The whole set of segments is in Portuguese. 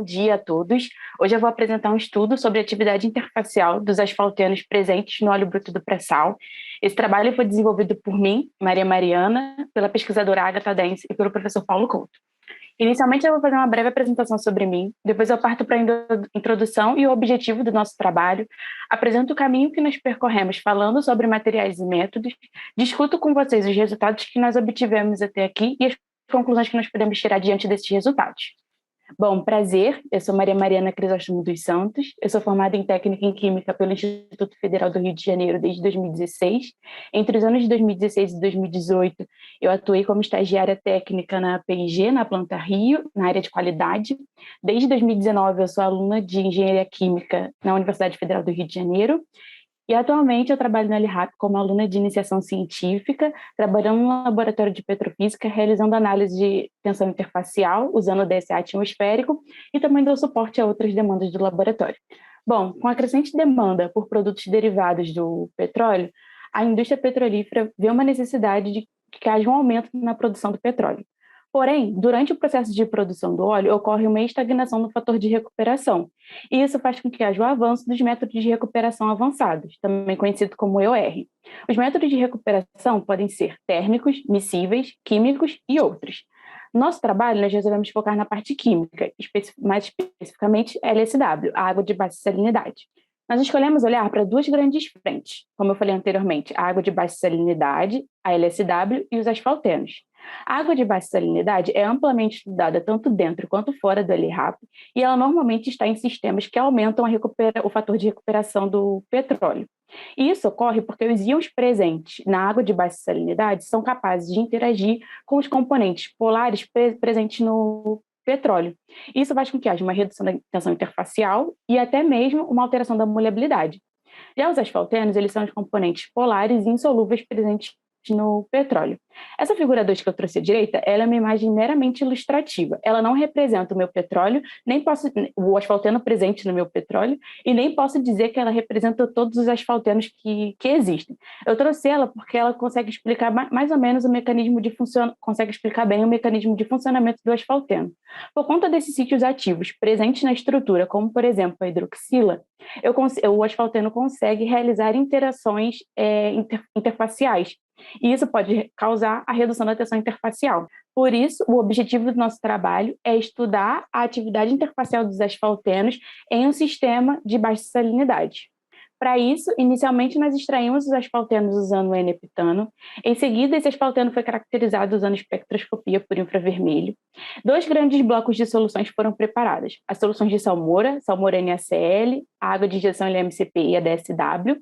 dia a todos. Hoje eu vou apresentar um estudo sobre a atividade interfacial dos asfaltenos presentes no óleo bruto do pré-sal. Esse trabalho foi desenvolvido por mim, Maria Mariana, pela pesquisadora Agatha Dance e pelo professor Paulo Couto. Inicialmente eu vou fazer uma breve apresentação sobre mim, depois eu parto para a introdução e o objetivo do nosso trabalho, apresento o caminho que nós percorremos falando sobre materiais e métodos, discuto com vocês os resultados que nós obtivemos até aqui e as conclusões que nós podemos tirar diante desses resultados. Bom, prazer, eu sou Maria Mariana Crisóstomo dos Santos, eu sou formada em Técnica em Química pelo Instituto Federal do Rio de Janeiro desde 2016. Entre os anos de 2016 e 2018, eu atuei como estagiária técnica na P&G, na Planta Rio, na área de qualidade. Desde 2019, eu sou aluna de Engenharia Química na Universidade Federal do Rio de Janeiro. E atualmente eu trabalho na LRAP como aluna de iniciação científica, trabalhando no laboratório de petrofísica, realizando análise de tensão interfacial, usando o DSA atmosférico, e também dou suporte a outras demandas do laboratório. Bom, com a crescente demanda por produtos derivados do petróleo, a indústria petrolífera vê uma necessidade de que haja um aumento na produção do petróleo. Porém, durante o processo de produção do óleo, ocorre uma estagnação no fator de recuperação, e isso faz com que haja o avanço dos métodos de recuperação avançados, também conhecido como EOR. Os métodos de recuperação podem ser térmicos, miscíveis, químicos e outros. No nosso trabalho, nós resolvemos focar na parte química, mais especificamente LSW, a água de baixa salinidade. Nós escolhemos olhar para duas grandes frentes, como eu falei anteriormente, a água de baixa salinidade, a LSW e os asfaltenos. A água de baixa salinidade é amplamente estudada tanto dentro quanto fora do LRAP e ela normalmente está em sistemas que aumentam o fator de recuperação do petróleo. E isso ocorre porque os íons presentes na água de baixa salinidade são capazes de interagir com os componentes polares presentes no petróleo. Isso faz com que haja uma redução da tensão interfacial e até mesmo uma alteração da molebilidade. Já os asfaltenos, eles são os componentes polares e insolúveis presentes no petróleo. Essa figura 2 que eu trouxe à direita, ela é uma imagem meramente ilustrativa. Ela não representa o meu petróleo, nem posso o asfalteno presente no meu petróleo, e nem posso dizer que ela representa todos os asfaltenos que existem. Eu trouxe ela porque ela consegue explicar mais ou menos o mecanismo de consegue explicar bem o mecanismo de funcionamento do asfalteno. Por conta desses sítios ativos presentes na estrutura, como por exemplo a hidroxila, o asfalteno consegue realizar interações interfaciais. E isso pode causar a redução da tensão interfacial. Por isso, o objetivo do nosso trabalho é estudar a atividade interfacial dos asfaltenos em um sistema de baixa salinidade. Para isso, inicialmente nós extraímos os asfaltenos usando o N-heptano. Em seguida, esse asfalteno foi caracterizado usando espectroscopia por infravermelho. Dois grandes blocos de soluções foram preparadas: as soluções de salmoura NaCl, a água de injeção LMCP e a DSW,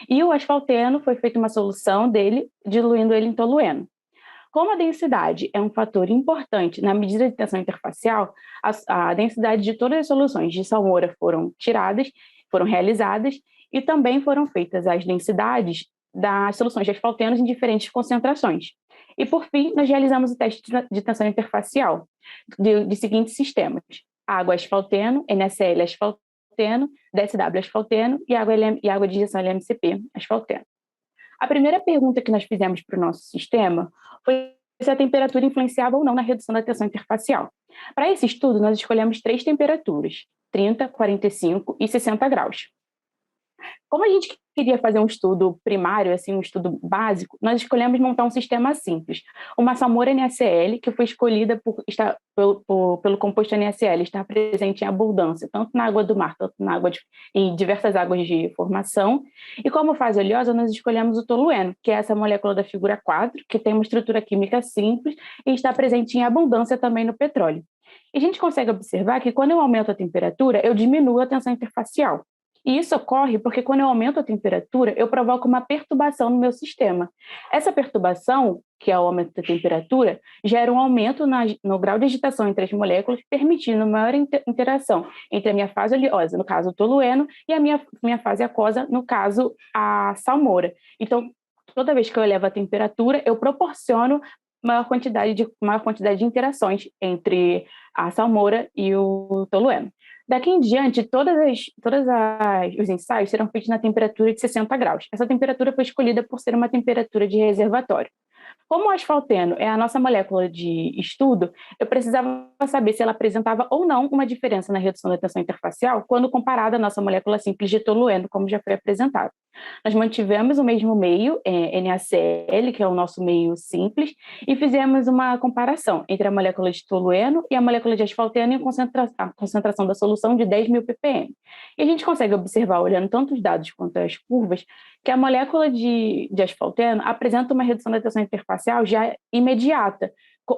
e o asfalteno foi feita uma solução dele, diluindo ele em tolueno. Como a densidade é um fator importante na medida de tensão interfacial, a densidade de todas as soluções de salmoura foram realizadas, e também foram feitas as densidades das soluções de asfaltenos em diferentes concentrações. E, por fim, nós realizamos o teste de tensão interfacial de seguintes sistemas: água asfalteno, NaCl asfalteno, DSW asfalteno e água de injeção LMCP asfalteno. A primeira pergunta que nós fizemos para o nosso sistema foi se a temperatura influenciava ou não na redução da tensão interfacial. Para esse estudo, nós escolhemos 3 temperaturas: 30, 45 e 60 graus. Como a gente queria fazer um estudo primário, assim, um estudo básico, nós escolhemos montar um sistema simples. Uma salmoura NaCl, que foi escolhida pelo composto NaCl estar presente em abundância, tanto na água do mar, tanto em diversas águas de formação. E como fase oleosa, nós escolhemos o tolueno, que é essa molécula da figura 4, que tem uma estrutura química simples e está presente em abundância também no petróleo. E a gente consegue observar que quando eu aumento a temperatura, eu diminuo a tensão interfacial. E isso ocorre porque quando eu aumento a temperatura, eu provoco uma perturbação no meu sistema. Essa perturbação, que é o aumento da temperatura, gera um aumento no grau de agitação entre as moléculas, permitindo maior interação entre a minha fase oleosa, no caso o tolueno, e a minha fase aquosa, no caso a salmoura. Então, toda vez que eu elevo a temperatura, eu proporciono maior quantidade de interações entre a salmoura e o tolueno. Daqui em diante, todos os ensaios serão feitos na temperatura de 60 graus. Essa temperatura foi escolhida por ser uma temperatura de reservatório. Como o asfalteno é a nossa molécula de estudo, eu precisava saber se ela apresentava ou não uma diferença na redução da tensão interfacial quando comparada à nossa molécula simples de tolueno, como já foi apresentado. Nós mantivemos o mesmo meio, NaCl, que é o nosso meio simples, e fizemos uma comparação entre a molécula de tolueno e a molécula de asfalteno em a concentração da solução de 10.000 ppm. E a gente consegue observar, olhando tanto os dados quanto as curvas, que a molécula de asfalteno apresenta uma redução da tensão interfacial já imediata,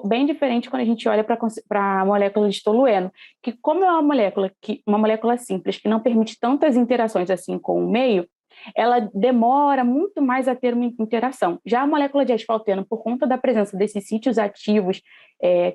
bem diferente quando a gente olha para a molécula de tolueno, que como é uma molécula simples, que não permite tantas interações assim com o meio, ela demora muito mais a ter uma interação. Já a molécula de asfalteno, por conta da presença desses sítios ativos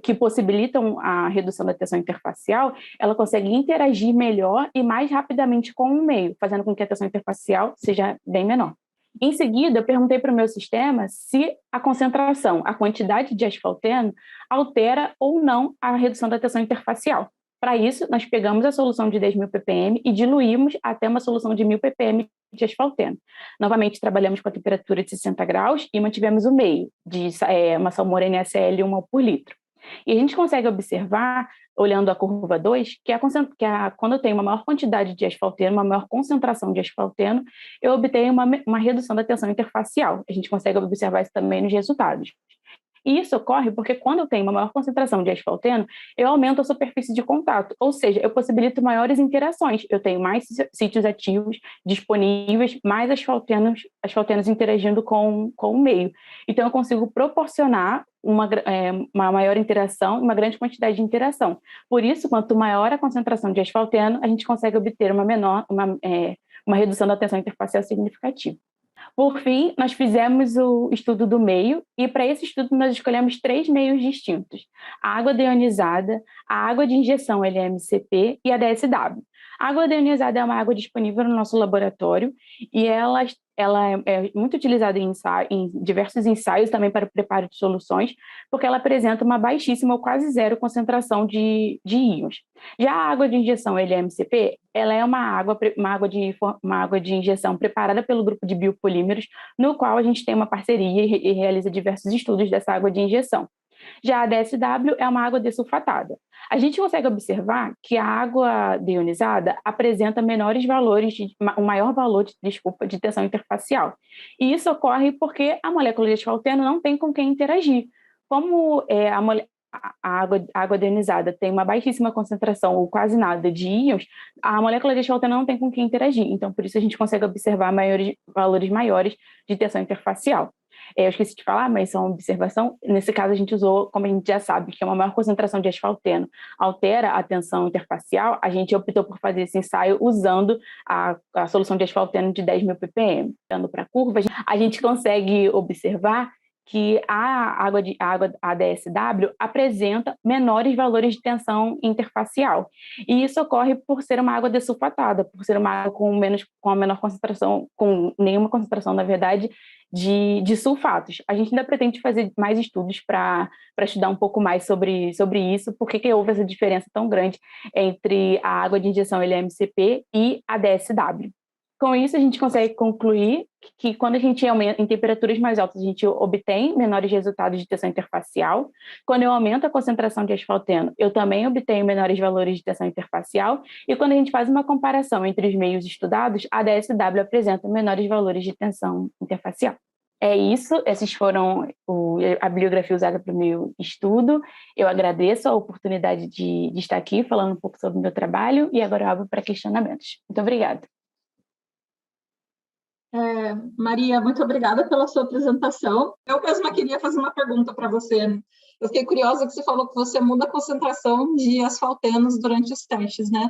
que possibilitam a redução da tensão interfacial, ela consegue interagir melhor e mais rapidamente com o meio, fazendo com que a tensão interfacial seja bem menor. Em seguida, eu perguntei para o meu sistema se a concentração, a quantidade de asfalteno, altera ou não a redução da tensão interfacial. Para isso, nós pegamos a solução de 10.000 ppm e diluímos até uma solução de 1.000 ppm de asfalteno. Novamente, trabalhamos com a temperatura de 60 graus e mantivemos o meio, de uma salmoura NaCl 1 mol por litro. E a gente consegue observar, olhando a curva 2, quando eu tenho uma maior quantidade de asfalteno, uma maior concentração de asfalteno, eu obtenho uma redução da tensão interfacial. A gente consegue observar isso também nos resultados. E isso ocorre porque quando eu tenho uma maior concentração de asfalteno, eu aumento a superfície de contato, ou seja, eu possibilito maiores interações, eu tenho mais sítios ativos disponíveis, mais asfaltenos interagindo com o meio. Então, eu consigo proporcionar uma maior interação, uma grande quantidade de interação. Por isso, quanto maior a concentração de asfalteno, a gente consegue obter uma redução da tensão interfacial significativa. Por fim, nós fizemos o estudo do meio e para esse estudo nós escolhemos 3 meios distintos: a água deionizada, a água de injeção LMCP e a DSW. A água deionizada é uma água disponível no nosso laboratório e ela é muito utilizada em diversos ensaios também para o preparo de soluções, porque ela apresenta uma baixíssima ou quase zero concentração de íons. Já a água de injeção LMCP, ela é uma água de injeção preparada pelo grupo de biopolímeros, no qual a gente tem uma parceria e realiza diversos estudos dessa água de injeção. Já a DSW é uma água desulfatada. A gente consegue observar que a água deionizada apresenta um maior valor de tensão interfacial. E isso ocorre porque a molécula de asfalteno não tem com quem interagir. Como a água deionizada tem uma baixíssima concentração ou quase nada de íons, a molécula de asfalteno não tem com quem interagir. Então, por isso a gente consegue observar valores maiores de tensão interfacial. Eu esqueci de falar, mas só uma observação. Nesse caso, a gente usou, como a gente já sabe, que é uma maior concentração de asfalteno altera a tensão interfacial, a gente optou por fazer esse ensaio usando a solução de asfalteno de 10.000 ppm. Dando para a curva, a gente consegue observar que a ADSW apresenta menores valores de tensão interfacial. E isso ocorre por ser uma água desulfatada, por ser uma água com a menor concentração, com nenhuma concentração, na verdade, de sulfatos. A gente ainda pretende fazer mais estudos para estudar um pouco mais sobre isso, porque que houve essa diferença tão grande entre a água de injeção LMCP e a DSW. Com isso, a gente consegue concluir que quando a gente aumenta em temperaturas mais altas, a gente obtém menores resultados de tensão interfacial. Quando eu aumento a concentração de asfalteno, eu também obtenho menores valores de tensão interfacial. E quando a gente faz uma comparação entre os meios estudados, a DSW apresenta menores valores de tensão interfacial. É isso, essas foram a bibliografia usada para o meu estudo. Eu agradeço a oportunidade de estar aqui falando um pouco sobre o meu trabalho e agora eu abro para questionamentos. Muito obrigada. Maria, muito obrigada pela sua apresentação. Eu mesma queria fazer uma pergunta para você. Eu fiquei curiosa que você falou que você muda a concentração de asfaltenos durante os testes, né?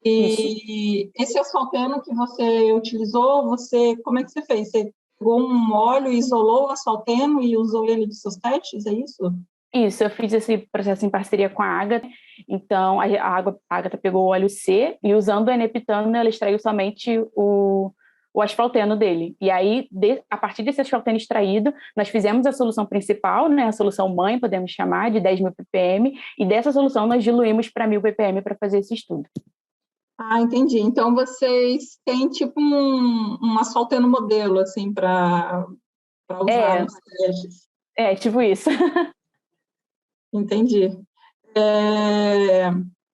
E isso. Esse asfalteno que você utilizou, como é que você fez? Você pegou um óleo, isolou o asfalteno e usou ele nos seus testes, é isso? Isso, eu fiz esse processo em parceria com a Ágata. Então, a Ágata pegou o óleo C e, usando o N-heptano, ela extraiu somente o asfalteno dele. E aí, a partir desse asfalteno extraído, nós fizemos a solução principal, né, a solução mãe, podemos chamar, de 10.000 ppm, e dessa solução nós diluímos para 1.000 ppm para fazer esse estudo. Ah, entendi. Então, vocês têm tipo um asfalteno modelo, assim, para usar nos testes. É, tipo isso. Entendi. É,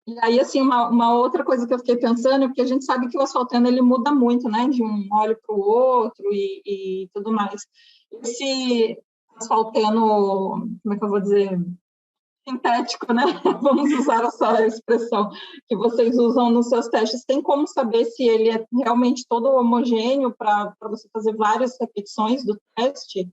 E aí, assim, uma outra coisa que eu fiquei pensando é porque a gente sabe que o asfaltano ele muda muito, né, de um óleo para o outro e tudo mais. Esse asfaltano, como é que eu vou dizer, sintético, né? Vamos usar essa expressão que vocês usam nos seus testes. Tem como saber se ele é realmente todo homogêneo para você fazer várias repetições do teste?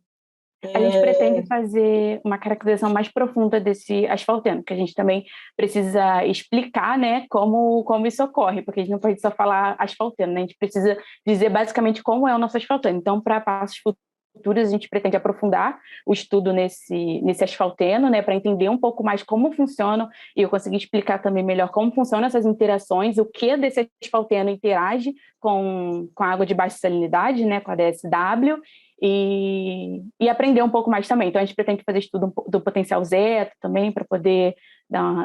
A gente pretende fazer uma caracterização mais profunda desse asfaltano, que a gente também precisa explicar, né, como isso ocorre, porque a gente não pode só falar asfaltano, né? A gente precisa dizer basicamente como é o nosso asfaltano. Então, para passos futuros, a gente pretende aprofundar o estudo nesse asfaltano, né, para entender um pouco mais como funcionam e eu conseguir explicar também melhor como funcionam essas interações, o que desse asfaltano interage com a água de baixa salinidade, né, com a DSW, e aprender um pouco mais também. Então, a gente pretende fazer estudo do potencial zeta também, para poder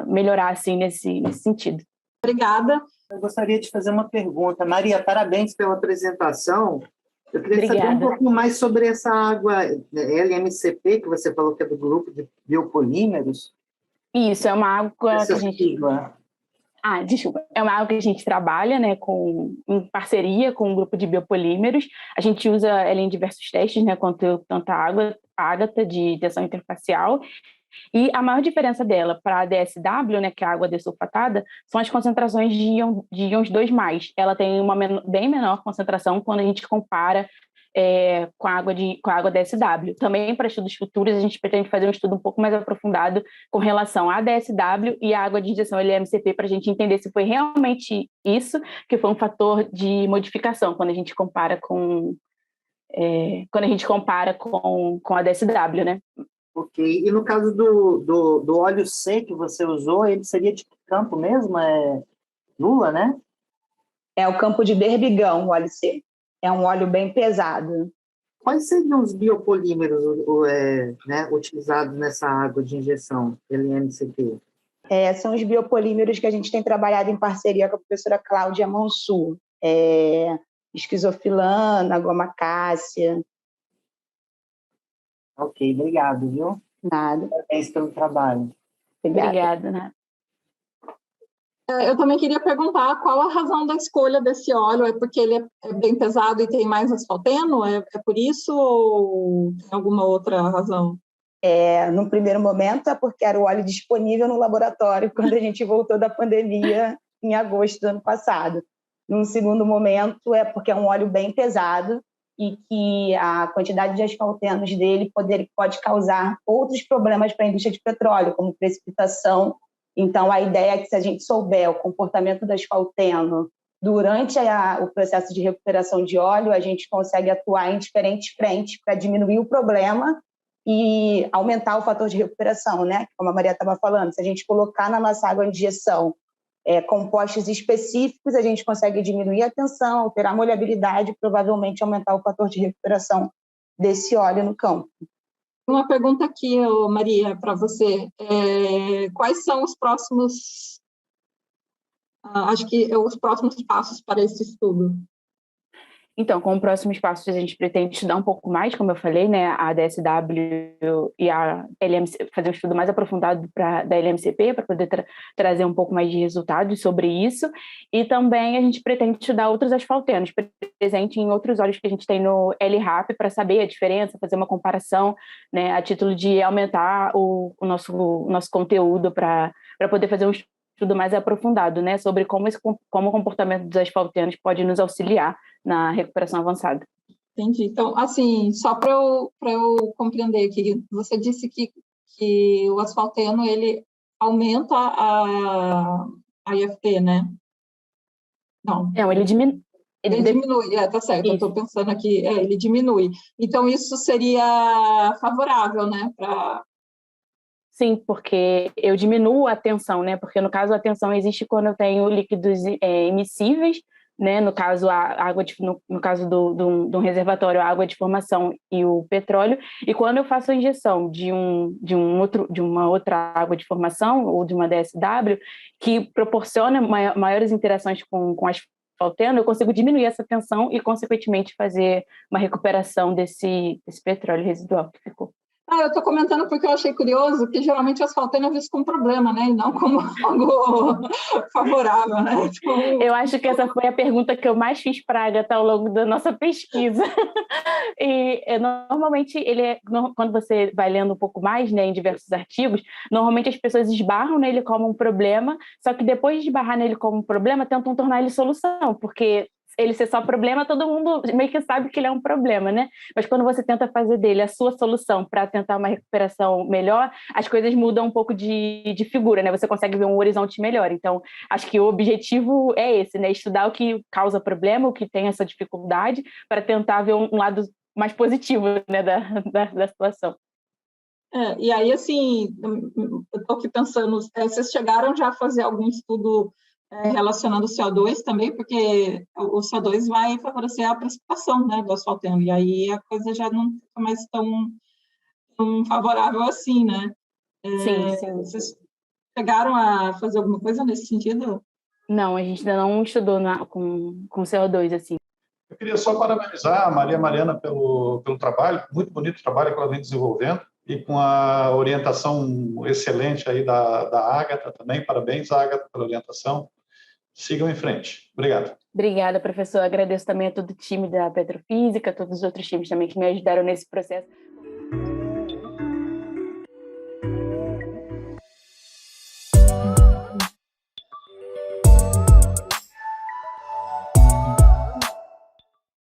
melhorar assim, nesse sentido. Obrigada. Eu gostaria de fazer uma pergunta. Maria, parabéns pela apresentação. Eu queria saber um pouco mais sobre essa água LMCP, que você falou que é do grupo de biopolímeros. Isso, é uma água que a gente... sigla. Desculpa. É uma água que a gente trabalha, né, em parceria com um grupo de biopolímeros. A gente usa ela em diversos testes, né, quanto tanto a água ágata de tensão interfacial. E a maior diferença dela para a DSW, né, que é a água desulfatada, são as concentrações de íons 2+. Ela tem uma bem menor concentração quando a gente compara com a água DSW. Também para estudos futuros, a gente pretende fazer um estudo um pouco mais aprofundado com relação à DSW e à água de injeção LMCP, para a gente entender se foi realmente isso que foi um fator de modificação quando a gente compara com a DSW, né? Ok. E no caso do óleo C que você usou, ele seria de que campo mesmo? É Lula, né? É o campo de Berbigão, o óleo C. É um óleo bem pesado. Quais seriam os biopolímeros utilizados nessa água de injeção, LMCP? São os biopolímeros que a gente tem trabalhado em parceria com a professora Cláudia Mansur. Esquizofilana, goma cássia. Ok, obrigado, viu? Nada. Parabéns pelo trabalho. Obrigada, né? Eu também queria perguntar qual a razão da escolha desse óleo? É porque ele é bem pesado e tem mais asfalteno? É por isso ou tem alguma outra razão? No primeiro momento é porque era o óleo disponível no laboratório quando a gente voltou da pandemia em agosto do ano passado. Num segundo momento é porque é um óleo bem pesado e que a quantidade de asfaltenos dele pode causar outros problemas para a indústria de petróleo, como precipitação. Então, a ideia é que se a gente souber o comportamento do asfalteno durante o processo de recuperação de óleo, a gente consegue atuar em diferentes frentes para diminuir o problema e aumentar o fator de recuperação, né? Como a Maria estava falando, se a gente colocar na nossa água de injeção compostos específicos, a gente consegue diminuir a tensão, alterar a molhabilidade e provavelmente aumentar o fator de recuperação desse óleo no campo. Uma pergunta aqui, Maria, para você. Quais são os próximos passos para esse estudo? Então, como próximos passos, a gente pretende estudar um pouco mais, como eu falei, né, a DSW e a LMCP, fazer um estudo mais aprofundado da LMCP, para poder trazer um pouco mais de resultados sobre isso, e também a gente pretende estudar outros asfaltenos, presente em outros óleos que a gente tem no LRAP, para saber a diferença, fazer uma comparação, né, a título de aumentar o nosso conteúdo para poder fazer um estudo mais aprofundado, né, sobre como o comportamento dos asfaltenos pode nos auxiliar na recuperação avançada. Entendi. Então, assim, só para eu compreender aqui, você disse que o asfalteno, ele aumenta a IFT, né? Não. Não, ele diminui. Ele diminui, tá certo, eu estou pensando aqui, ele diminui. Então, isso seria favorável, né? Sim, porque eu diminuo a tensão, né? Porque, no caso, a tensão existe quando eu tenho líquidos emissíveis, né? No caso, a água no caso de um reservatório, a água de formação e o petróleo. E quando eu faço a injeção de uma outra água de formação ou de uma DSW, que proporciona maiores interações com asfalteno, eu consigo diminuir essa tensão e, consequentemente, fazer uma recuperação desse petróleo residual que ficou. Eu estou comentando porque eu achei curioso que geralmente o asfaltano é visto como problema, né? E não como algo favorável, né? Então... Eu acho que essa foi a pergunta que eu mais fiz para a Agatha ao longo da nossa pesquisa. E normalmente quando você vai lendo um pouco mais, né, em diversos artigos, normalmente as pessoas esbarram nele como um problema, só que depois de esbarrar nele como um problema, tentam tornar ele solução, porque ele ser só problema, todo mundo meio que sabe que ele é um problema, né? Mas quando você tenta fazer dele a sua solução para tentar uma recuperação melhor, as coisas mudam um pouco de figura, né? Você consegue ver um horizonte melhor. Então, acho que o objetivo é esse, né? Estudar o que causa problema, o que tem essa dificuldade, para tentar ver um lado mais positivo, né, da situação. E aí, assim, eu estou aqui pensando, vocês chegaram já a fazer algum estudo relacionado ao CO2 também, porque o CO2 vai favorecer a precipitação, né, do asfaltano, e aí a coisa já não fica mais tão favorável assim, né? Sim. Vocês chegaram a fazer alguma coisa nesse sentido? Não, a gente ainda não estudou com CO2, assim. Eu queria só parabenizar a Maria Mariana pelo trabalho, muito bonito o trabalho que ela vem desenvolvendo, e com a orientação excelente aí da Agatha também. Parabéns, Agatha, pela orientação. Sigam em frente. Obrigado. Obrigada, professor. Agradeço também a todo o time da Petrofísica, a todos os outros times também que me ajudaram nesse processo.